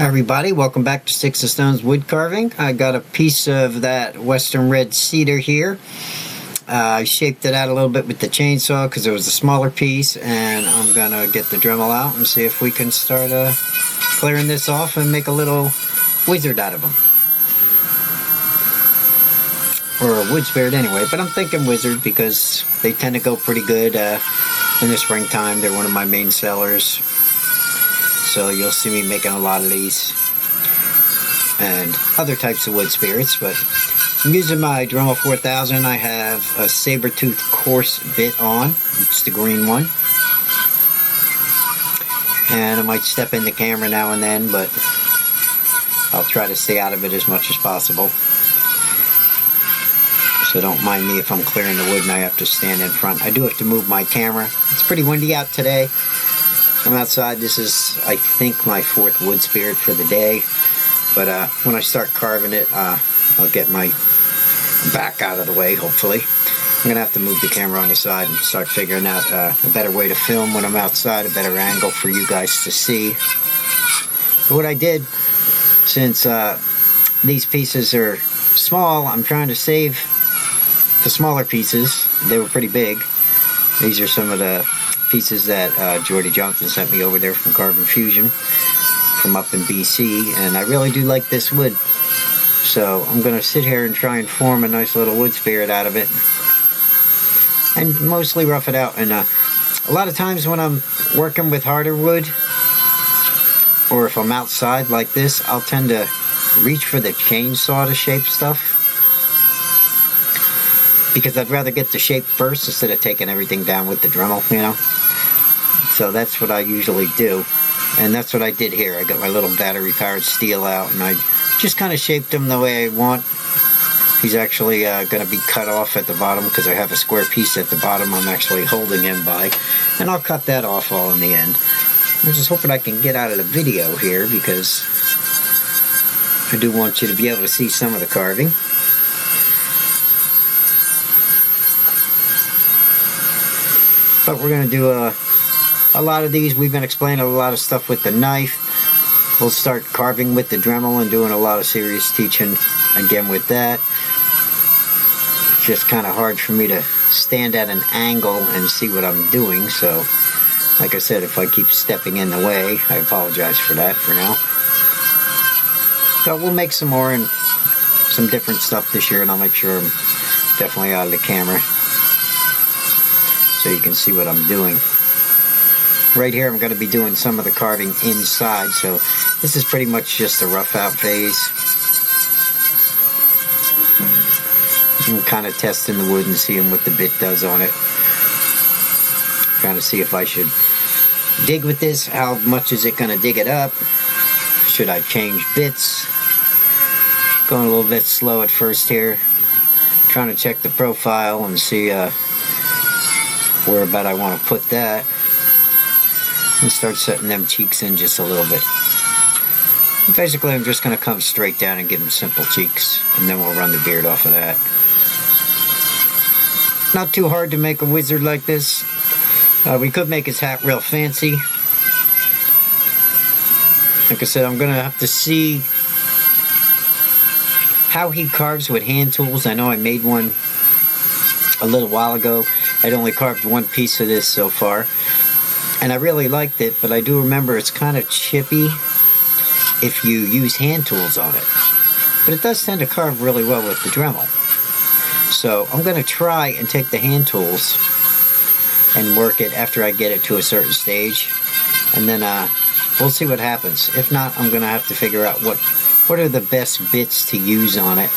Hi everybody, welcome back to Sticks and Stones Wood Carving. I got a piece of that western red cedar here. I shaped it out a little bit with the chainsaw because it was a smaller piece, and I'm gonna get the Dremel out and see if we can start clearing this off and make a little wizard out of them. Or a wood spirit anyway, but I'm thinking wizard because they tend to go pretty good in the springtime. They're one of my main sellers. So you'll see me making a lot of these and other types of wood spirits, but I'm using my Dremel 4000. I have a saber-tooth coarse bit on. It's the green one. And I might step in the camera now and then, but I'll try to stay out of it as much as possible. So don't mind me if I'm clearing the wood and I have to stand in front. I do have to move my camera. It's pretty windy out today. I'm outside. This is, I think, my fourth wood spirit for the day. But when I start carving it, I'll get my back out of the way, hopefully. I'm going to have to move the camera on the side and start figuring out a better way to film when I'm outside, a better angle for you guys to see. But what I did, since these pieces are small, I'm trying to save the smaller pieces. They were pretty big. These are some of the pieces that Jordy Johnson sent me over there from Carbon Fusion from up in BC, and I really do like this wood. So I'm going to sit here and try and form a nice little wood spirit out of it and mostly rough it out. And a lot of times when I'm working with harder wood, or if I'm outside like this, I'll tend to reach for the chainsaw to shape stuff, because I'd rather get the shape first instead of taking everything down with the Dremel, you know. So that's what I usually do, and that's what I did here. I got my little battery powered steel out, and I just kind of shaped him the way I want. He's actually going to be cut off at the bottom because I have a square piece at the bottom I'm actually holding him by, and I'll cut that off all in the end. I'm just hoping I can get out of the video here because I do want you to be able to see some of the carving. But we're going to do a lot of these. We've been explaining a lot of stuff with the knife. We'll start carving with the Dremel and doing a lot of serious teaching again with that. It's just kind of hard for me to stand at an angle and see what I'm doing. So, like I said, if I keep stepping in the way, I apologize for that for now. So we'll make some more and some different stuff this year, and I'll make sure I'm definitely out of the camera so you can see what I'm doing. Right here I'm going to be doing some of the carving inside, so this is pretty much just a rough out phase. I'm kind of testing the wood and seeing what the bit does on it. Trying to see if I should dig with this. How much is it going to dig it up? Should I change bits? Going a little bit slow at first here. Trying to check the profile and see where about I want to put that, and start setting them cheeks in just a little bit. Basically, I'm just going to come straight down and give him simple cheeks, and then we'll run the beard off of that. Not too hard to make a wizard like this. We could make his hat real fancy. Like I said, I'm going to have to see how he carves with hand tools. I know I made one a little while ago. I'd only carved one piece of this so far, and I really liked it, but I do remember it's kind of chippy if you use hand tools on it. But it does tend to carve really well with the Dremel. So I'm going to try and take the hand tools and work it after I get it to a certain stage, and then we'll see what happens. If not, I'm going to have to figure out what are the best bits to use on it,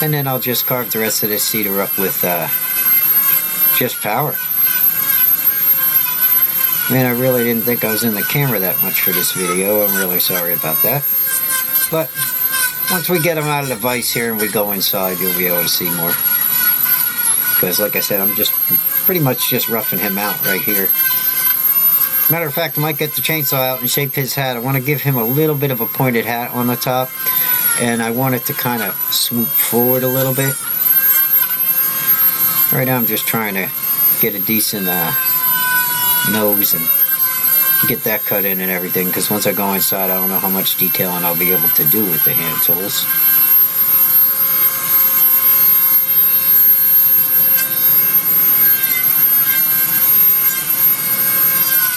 and then I'll just carve the rest of this cedar up with just power. Man, I really didn't think I was in the camera that much for this video. I'm really sorry about that. But once we get him out of the vise here and we go inside, you'll be able to see more. Because like I said, I'm just pretty much just roughing him out right here. Matter of fact, I might get the chainsaw out and shape his hat. I want to give him a little bit of a pointed hat on the top, and I want it to kind of swoop forward a little bit. Right now I'm just trying to get a decent nose and get that cut in and everything, because once I go inside, I don't know how much detailing I'll be able to do with the hand tools.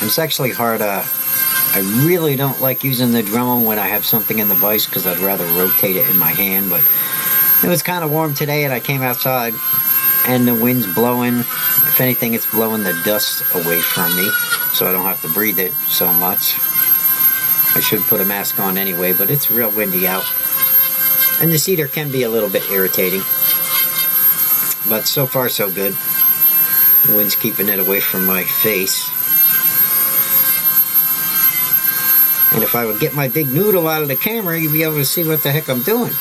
It's actually hard. I really don't like using the Dremel when I have something in the vise, because I'd rather rotate it in my hand. But it was kind of warm today, and I came outside, and the wind's blowing. If anything, it's blowing the dust away from me, so I don't have to breathe it so much. I should put a mask on anyway, but it's real windy out. And the cedar can be a little bit irritating. But so far, so good. The wind's keeping it away from my face. And if I would get my big noodle out of the camera, you'd be able to see what the heck I'm doing.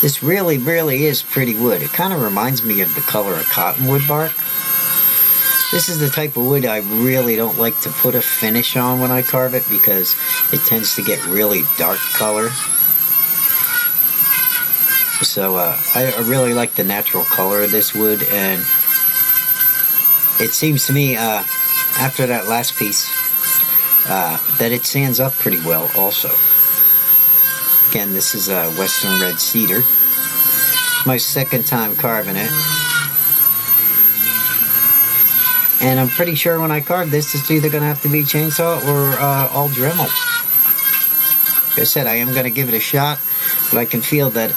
This really, really is pretty wood. It kind of reminds me of the color of cottonwood bark. This is the type of wood I really don't like to put a finish on when I carve it, because it tends to get really dark color. So I really like the natural color of this wood, and it seems to me after that last piece that it sands up pretty well also. Again, this is a Western Red Cedar. It's my second time carving it. And I'm pretty sure when I carve this, it's either going to have to be chainsaw or all Dremel. Like I said, I am going to give it a shot, but I can feel that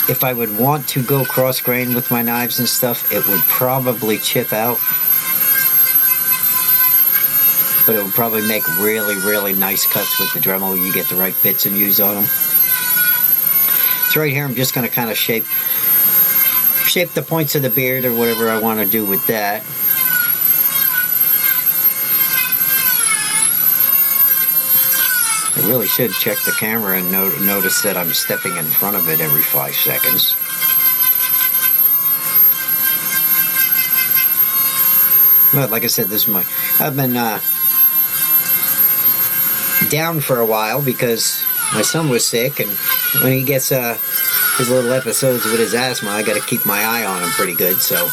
if I would want to go cross grain with my knives and stuff, it would probably chip out. But it would probably make really, really nice cuts with the Dremel. You get the right bits and use on them. So right here, I'm just going to kind of shape the points of the beard or whatever I want to do with that. I really should check the camera and notice that I'm stepping in front of it every 5 seconds. But like I said, this is I've been down for a while because my son was sick, and when he gets his little episodes with his asthma, I got to keep my eye on him pretty good, so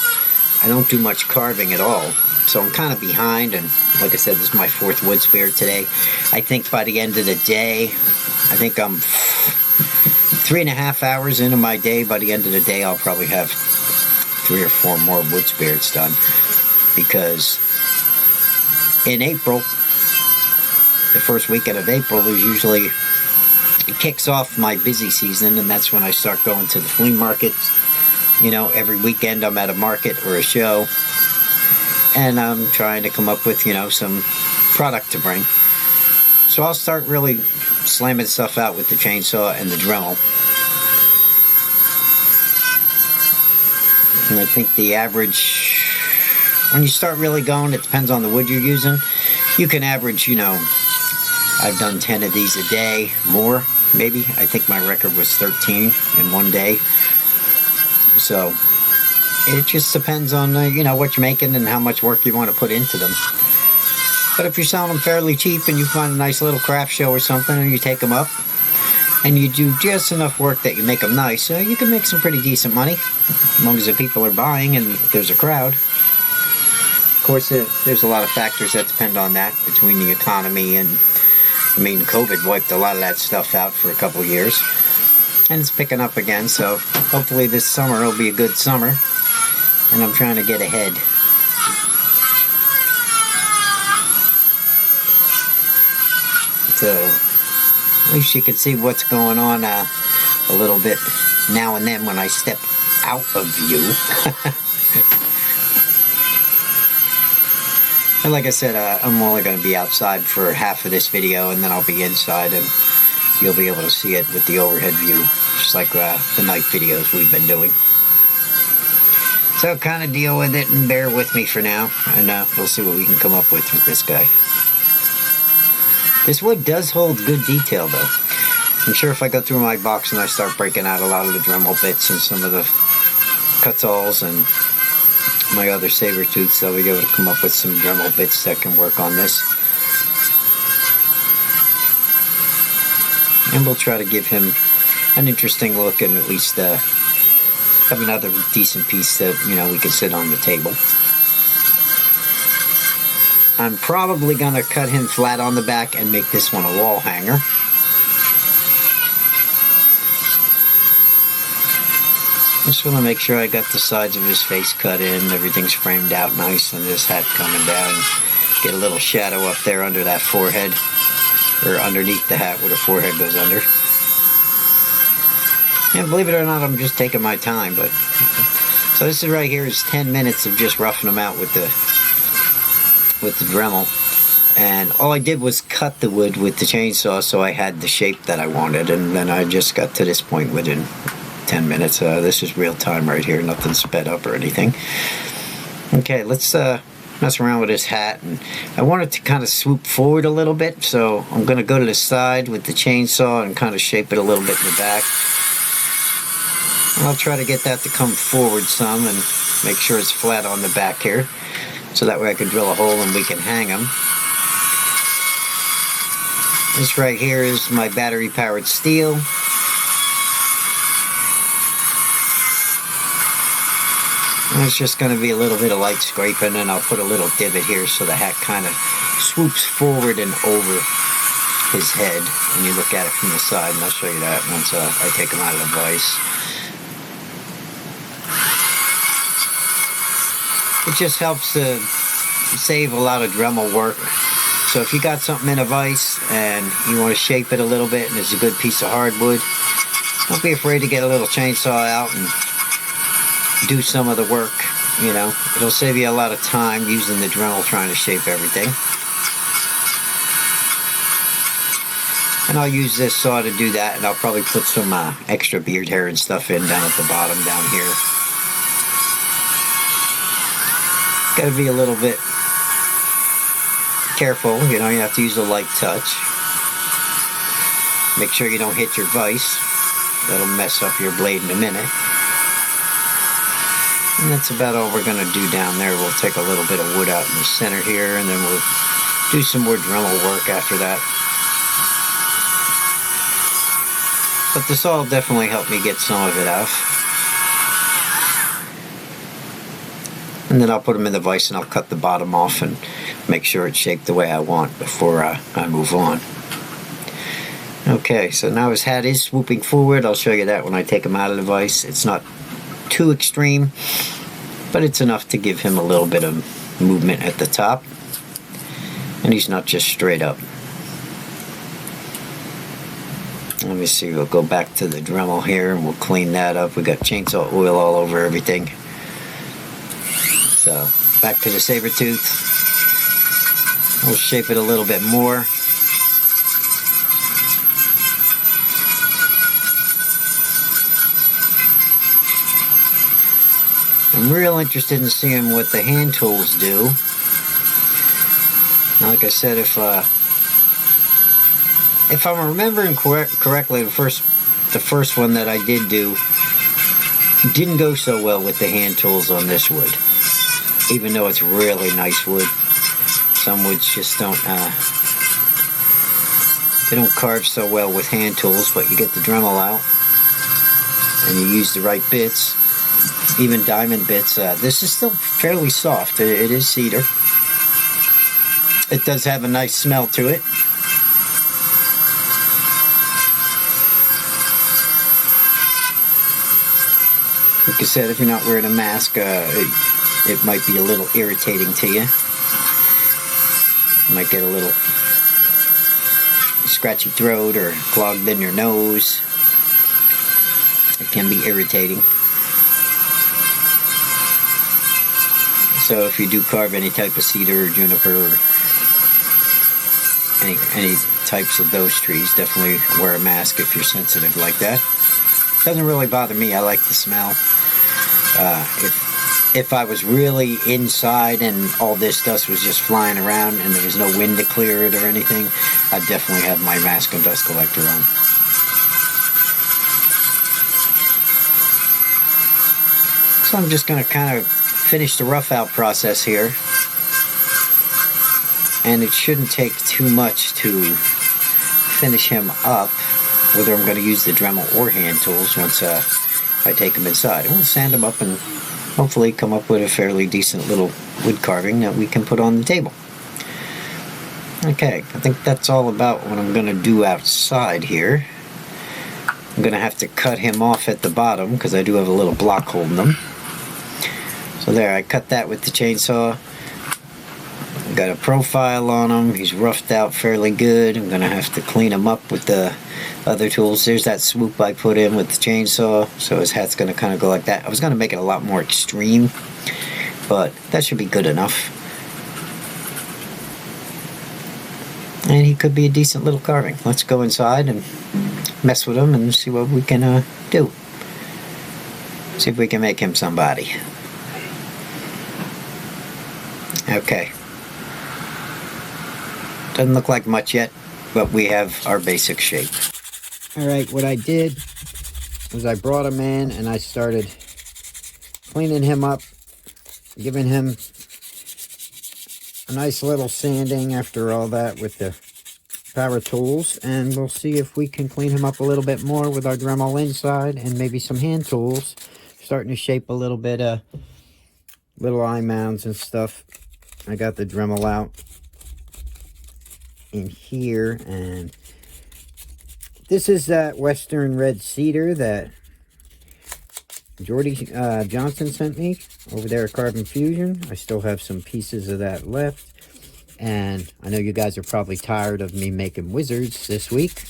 I don't do much carving at all. So I'm kind of behind, and like I said, this is my 4th wood spirit today. I think by the end of the day, I think I'm 3.5 hours into my day. By the end of the day, I'll probably have 3 or 4 more wood spirits done, because in April, the first weekend of April, there's usually, it kicks off my busy season, and that's when I start going to the flea markets. You know, every weekend I'm at a market or a show, and I'm trying to come up with, you know, some product to bring. So I'll start really slamming stuff out with the chainsaw and the Dremel. And I think the average, when you start really going, it depends on the wood you're using. You can average, you know, I've done 10 of these a day, more, maybe. I think my record was 13 in one day. So it just depends on, you know, what you're making and how much work you want to put into them. But if you're selling them fairly cheap and you find a nice little craft show or something, and you take them up and you do just enough work that you make them nice, you can make some pretty decent money, as long as the people are buying and there's a crowd. Of course, there's a lot of factors that depend on that, between the economy and, I mean, COVID wiped a lot of that stuff out for a couple of years. And it's picking up again, so hopefully this summer will be a good summer. And I'm trying to get ahead. So at least you can see what's going on a little bit now and then when I step out of view. And like I said, I'm only going to be outside for half of this video, and then I'll be inside, and you'll be able to see it with the overhead view, just like the night videos we've been doing. So kind of deal with it and bear with me for now, and we'll see what we can come up with this guy. This wood does hold good detail, though. I'm sure if I go through my box and I start breaking out a lot of the Dremel bits and some of the cuts-alls and my other saber tooths, I'll be able to come up with some Dremel bits that can work on this. And we'll try to give him an interesting look and at least Have another decent piece that, you know, we could sit on the table. I'm probably going to cut him flat on the back and make this one a wall hanger. Just want to make sure I got the sides of his face cut in, everything's framed out nice, and this hat coming down. Get a little shadow up there under that forehead, or underneath the hat where the forehead goes under. And believe it or not, I'm just taking my time. But so this is right here is 10 minutes of just roughing them out with the Dremel. And all I did was cut the wood with the chainsaw so I had the shape that I wanted, and then I just got to this point within 10 minutes. This is real time right here, nothing sped up or anything. Okay, let's mess around with this hat. And I want it to kind of swoop forward a little bit, so I'm going to go to the side with the chainsaw and kind of shape it a little bit in the back. And I'll try to get that to come forward some and make sure it's flat on the back here, so that way I can drill a hole and we can hang them. This right here is my battery powered steel. And it's just going to be a little bit of light scraping, and I'll put a little divot here so the hat kind of swoops forward and over his head. And you look at it from the side, and I'll show you that once I take him out of the vise. It just helps to save a lot of Dremel work. So if you got something in a vise and you want to shape it a little bit and it's a good piece of hardwood, don't be afraid to get a little chainsaw out and do some of the work. You know, it'll save you a lot of time using the Dremel trying to shape everything. And I'll use this saw to do that, and I'll probably put some extra beard hair and stuff in down at the bottom down here. Gotta be a little bit careful, you know, you have to use a light touch. Make sure you don't hit your vise. That'll mess up your blade in a minute. And that's about all we're going to do down there. We'll take a little bit of wood out in the center here, and then we'll do some more Dremel work after that. But the saw will definitely help me get some of it off. And then I'll put them in the vise and I'll cut the bottom off and make sure it's shaped the way I want before I move on. Okay, so now his hat is swooping forward. I'll show you that when I take him out of the vise. It's not too extreme, but it's enough to give him a little bit of movement at the top. And he's not just straight up. Let me see, we'll go back to the Dremel here and we'll clean that up. We got chainsaw oil all over everything. So, back to the saber tooth. We'll shape it a little bit more. I'm real interested in seeing what the hand tools do. Like I said, if I'm remembering correctly, the first one that I did do didn't go so well with the hand tools on this wood. Even though it's really nice wood, some woods just don't they don't carve so well with hand tools. But you get the Dremel out and you use the right bits, even diamond bits. This is still fairly soft. It is cedar. It does have a nice smell to it. Like I said, if you're not wearing a mask, it might be a little irritating to you. You might get a little scratchy throat or clogged in your nose. It can be irritating. So if you do carve any type of cedar or juniper or any types of those trees, definitely wear a mask if you're sensitive like that. Doesn't really bother me. I like the smell. If I was really inside and all this dust was just flying around and there was no wind to clear it or anything, I'd definitely have my mask and dust collector on. So I'm just going to kind of finish the rough out process here. And it shouldn't take too much to finish him up, whether I'm going to use the Dremel or hand tools once I take them inside. I'm going to sand them up and hopefully come up with a fairly decent little wood carving that we can put on the table. Okay, I think that's all about what I'm going to do outside here. I'm going to have to cut him off at the bottom because I do have a little block holding him. So there, I cut that with the chainsaw. Got a profile on him. He's roughed out fairly good. I'm going to have to clean him up with the other tools. There's that swoop I put in with the chainsaw. So his hat's going to kind of go like that. I was going to make it a lot more extreme, but that should be good enough. And he could be a decent little carving. Let's go inside and mess with him and see what we can do. See if we can make him somebody. Okay. Doesn't look like much yet, but we have our basic shape. Alright, what I did was I brought him in and I started cleaning him up, giving him a nice little sanding after all that with the power tools, and we'll see if we can clean him up a little bit more with our Dremel inside and maybe some hand tools. Starting to shape a little bit of little eye mounds and stuff. I got the Dremel out in here, and this is that Western red cedar that Jordy Johnson sent me over there at Carve Fusion. I still have some pieces of that left, and I know you guys are probably tired of me making wizards this week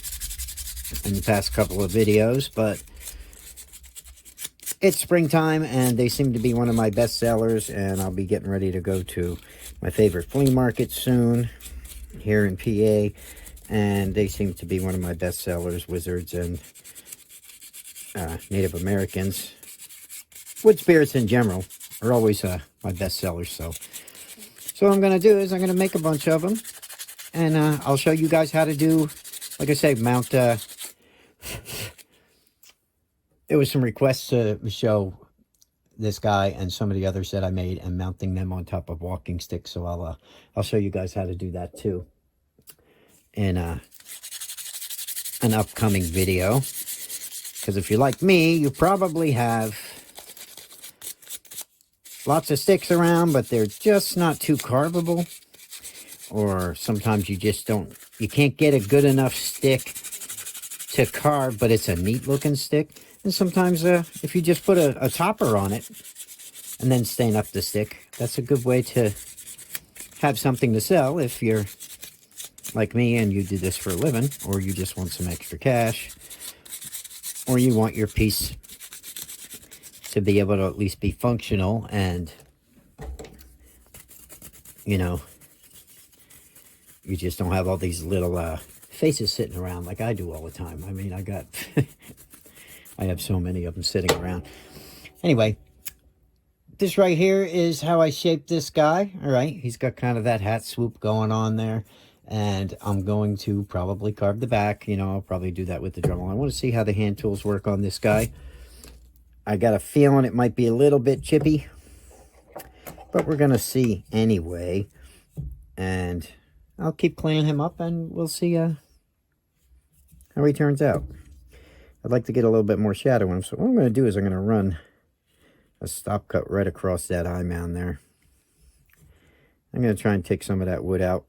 in the past couple of videos, but it's springtime and they seem to be one of my best sellers, and I'll be getting ready to go to my favorite flea market soon here in PA, and they seem to be one of my best sellers. Wizards and Native Americans, wood spirits in general, are always my best sellers. So what I'm going to do is I'm going to make a bunch of them, and I'll show you guys how to do, like I say, mount. There was some requests to show this guy and some of the others that I made and mounting them on top of walking sticks. So I'll show you guys how to do that too in an upcoming video. Because if you're like me, you probably have lots of sticks around, but they're just not too carvable. Or sometimes you just you can't get a good enough stick to carve, but it's a neat looking stick. And sometimes if you just put a topper on it and then stain up the stick, that's a good way to have something to sell if you're like me and you do this for a living, or you just want some extra cash, or you want your piece to be able to at least be functional and, you know, you just don't have all these little faces sitting around like I do all the time. I mean, I got... I have so many of them sitting around. Anyway, this right here is how I shaped this guy. All right, he's got kind of that hat swoop going on there. And I'm going to probably carve the back. You know, I'll probably do that with the Dremel. I want to see how the hand tools work on this guy. I got a feeling it might be a little bit chippy, but we're going to see anyway. And I'll keep cleaning him up and we'll see how he turns out. I'd like to get a little bit more shadow on him. So what I'm going to do is I'm going to run a stop cut right across that eye mound there. I'm going to try and take some of that wood out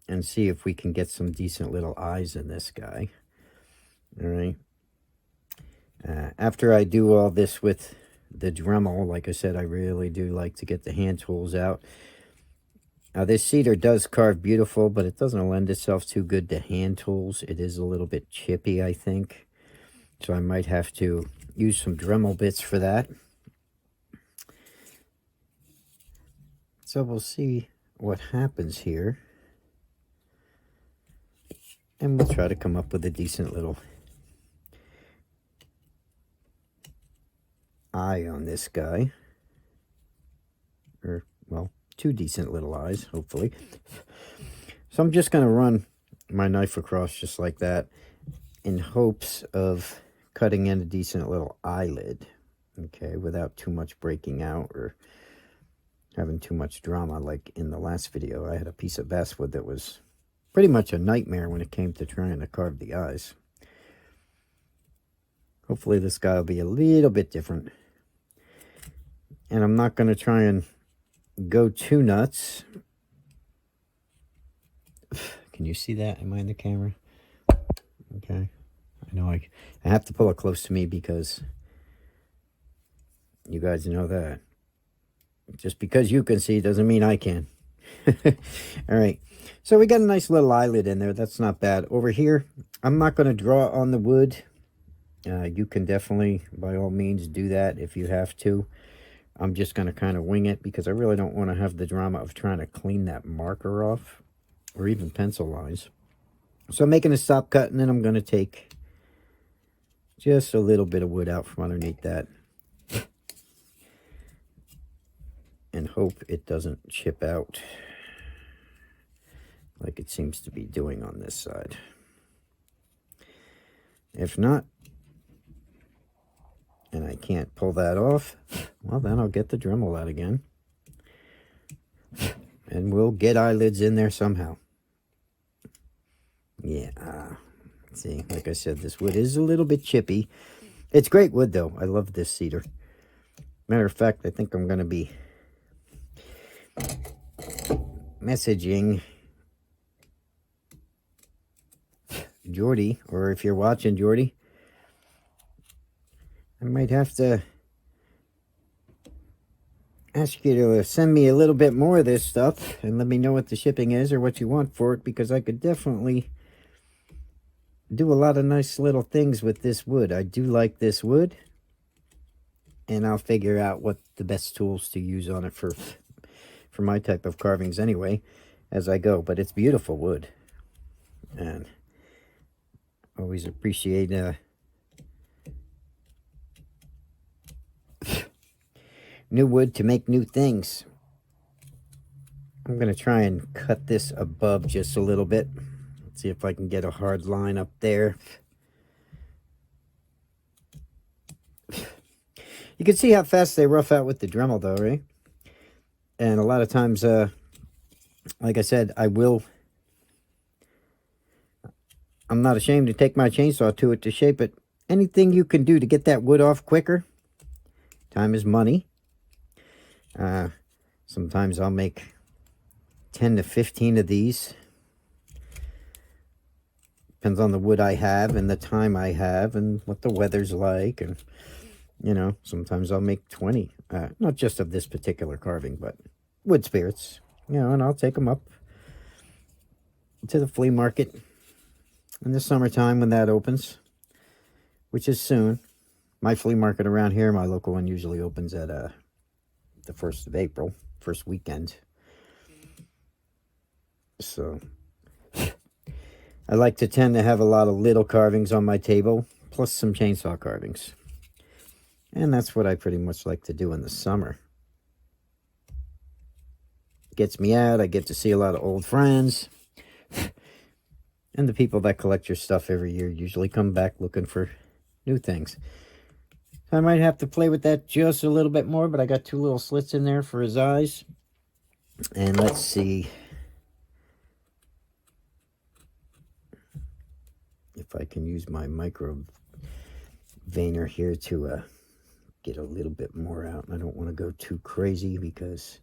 and see if we can get some decent little eyes in this guy. All right. After I do all this with the Dremel, like I said, I really do like to get the hand tools out. Now, this cedar does carve beautiful, but it doesn't lend itself too good to hand tools. It is a little bit chippy, I think. So I might have to use some Dremel bits for that. So we'll see what happens here. And we'll try to come up with a decent little eye on this guy. Or, well, two decent little eyes, hopefully. So I'm just going to run my knife across just like that in hopes of cutting in a decent little eyelid, okay, without too much breaking out or having too much drama. Like in the last video, I had a piece of basswood that was pretty much a nightmare when it came to trying to carve the eyes. Hopefully this guy will be a little bit different. And I'm not going to try and go too nuts. Can you see that? Am I in the camera? Okay. I know I have to pull it close to me because you guys know that. Just because you can see doesn't mean I can. All right. So we got a nice little eyelid in there. That's not bad. Over here, I'm not going to draw on the wood. You can definitely, by all means, do that if you have to. I'm just going to kind of wing it because I really don't want to have the drama of trying to clean that marker off or even pencil lines. So I'm making a stop cut, and then I'm going to take just a little bit of wood out from underneath that and hope it doesn't chip out like it seems to be doing on this side. If not, and I can't pull that off, well, then I'll get the Dremel out again. And we'll get eyelids in there somehow. Yeah, see, like I said, this wood is a little bit chippy. It's great wood, though. I love this cedar. Matter of fact, I think I'm going to be messaging Jordy, or if you're watching, Jordy, I might have to ask you to send me a little bit more of this stuff and let me know what the shipping is or what you want for it, because I could definitely do a lot of nice little things with this wood. I do like this wood, and I'll figure out what the best tools to use on it for my type of carvings anyway as I go. But it's beautiful wood, and always appreciate new wood to make new things. I'm going to try and cut this above just a little bit. Let's see if I can get a hard line up there. You can see how fast they rough out with the Dremel, though, right? And a lot of times, like I said, I'm not ashamed to take my chainsaw to it to shape it. Anything you can do to get that wood off quicker, time is money. Sometimes I'll make 10 to 15 of these. Depends on the wood I have and the time I have and what the weather's like. And, you know, sometimes I'll make 20. Not just of this particular carving, but wood spirits. You know, and I'll take them up to the flea market in the summertime when that opens, which is soon. My flea market around here, my local one, usually opens at the 1st of April, first weekend. So I like to tend to have a lot of little carvings on my table, plus some chainsaw carvings. And that's what I pretty much like to do in the summer. Gets me out, I get to see a lot of old friends. And the people that collect your stuff every year usually come back looking for new things. I might have to play with that just a little bit more, but I got 2 little slits in there for his eyes. And let's see if I can use my micro veiner here to get a little bit more out. I don't want to go too crazy because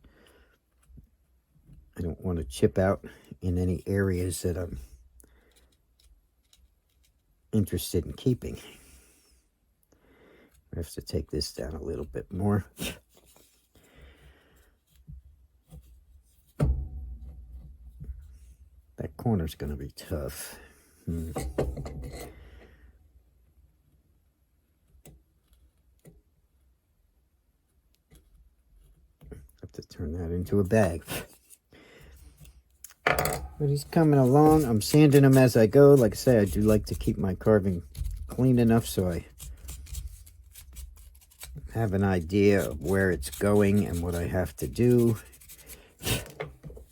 I don't want to chip out in any areas that I'm interested in keeping. I have to take this down a little bit more. That corner's going to be tough. Have to turn that into a bag. But he's coming along. I'm sanding him as I go. Like I say, I do like to keep my carving clean enough so I have an idea of where it's going and what I have to do.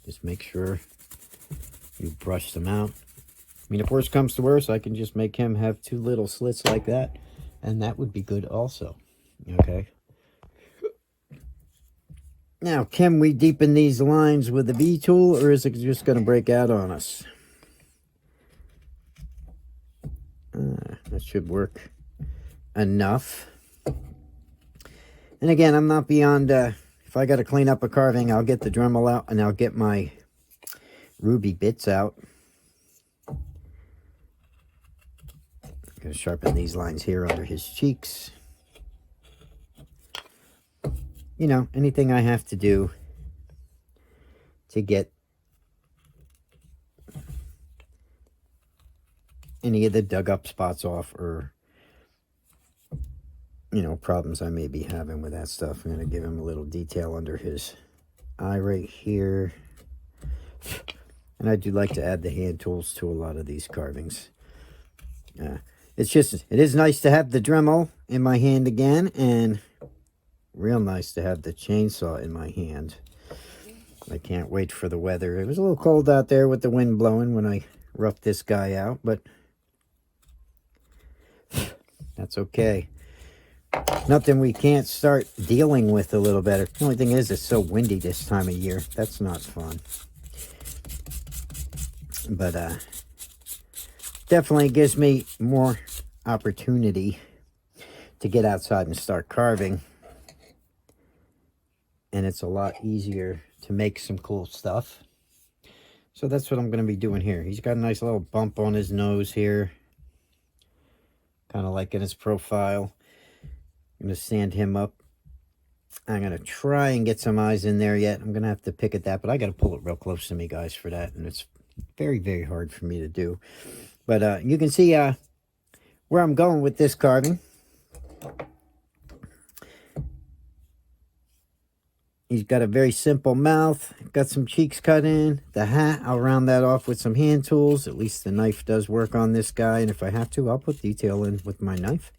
Just make sure you brush them out. I mean, if worse comes to worse, I can just make him have 2 little slits like that, and that would be good also. Okay. Now, can we deepen these lines with the B tool, or is it just going to break out on us? That should work enough. And again, I'm not beyond, if I got to clean up a carving, I'll get the Dremel out and I'll get my ruby bits out. I'm going to sharpen these lines here under his cheeks. You know, anything I have to do to get any of the dug up spots off, or, you know, problems I may be having with that stuff. I'm going to give him a little detail under his eye right here. And I do like to add the hand tools to a lot of these carvings. It is nice to have the Dremel in my hand again, and real nice to have the chainsaw in my hand. I can't wait for the weather. It was a little cold out there with the wind blowing when I roughed this guy out, but that's okay. Nothing we can't start dealing with a little better. The only thing is, it's so windy this time of year. That's not fun. But definitely gives me more opportunity to get outside and start carving. And it's a lot easier to make some cool stuff. So that's what I'm going to be doing here. He's got a nice little bump on his nose here. Kind of like in his profile. I'm going to sand him up. I'm going to try and get some eyes in there yet. I'm going to have to pick at that, but I got to pull it real close to me, guys, for that. And it's very, very hard for me to do. But you can see where I'm going with this carving. He's got a very simple mouth. Got some cheeks cut in. The hat, I'll round that off with some hand tools. At least the knife does work on this guy. And if I have to, I'll put detail in with my knife.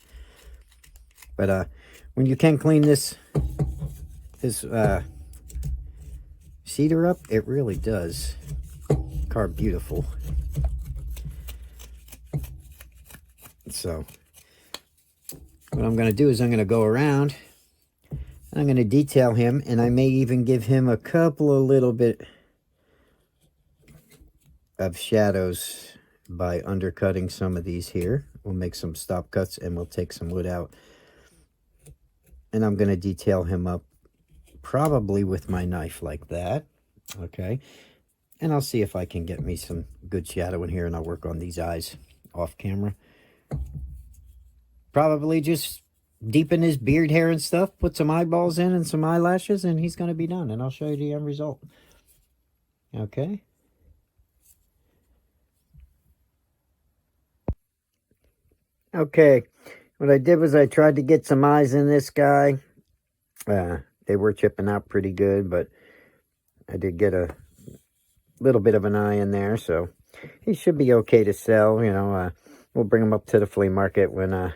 But when you can clean this cedar up, it really does carve beautiful. So what I'm going to do is I'm going to go around. I'm going to detail him, and I may even give him a couple of little bit of shadows by undercutting some of these here. We'll make some stop cuts, and we'll take some wood out. And I'm going to detail him up probably with my knife like that. Okay. And I'll see if I can get me some good shadow in here, and I'll work on these eyes off camera. Probably just deepen his beard hair and stuff, put some eyeballs in and some eyelashes, and he's going to be done. And I'll show you the end result. Okay. Okay. What I did was I tried to get some eyes in this guy. They were chipping out pretty good, but I did get a little bit of an eye in there, so he should be okay to sell. You know, we'll bring him up to the flea market when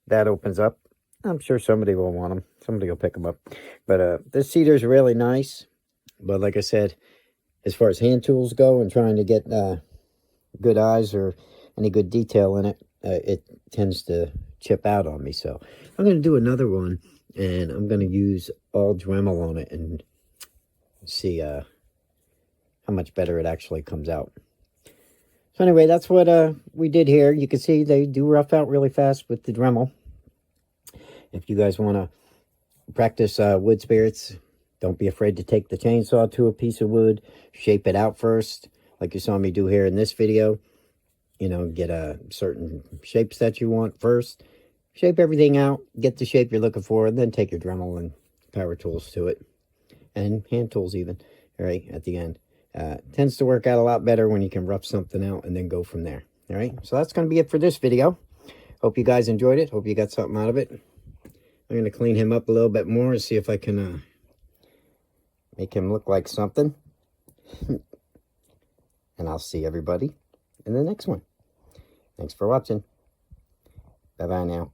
that opens up. I'm sure somebody will want them. Somebody will pick them up. But this cedar is really nice. But like I said, as far as hand tools go and trying to get good eyes or any good detail in it, it tends to chip out on me. So I'm going to do another one, and I'm going to use all Dremel on it and see how much better it actually comes out. So anyway, that's what we did here. You can see they do rough out really fast with the Dremel. If you guys want to practice wood spirits, don't be afraid to take the chainsaw to a piece of wood, shape it out first, like you saw me do here in this video. You know, get certain shapes that you want first. Shape everything out, get the shape you're looking for, and then take your Dremel and power tools to it. And hand tools even, all right, at the end. Tends to work out a lot better when you can rough something out and then go from there. All right, so that's going to be it for this video. Hope you guys enjoyed it. Hope you got something out of it. I'm going to clean him up a little bit more and see if I can make him look like something. And I'll see everybody in the next one. Thanks for watching. Bye-bye now.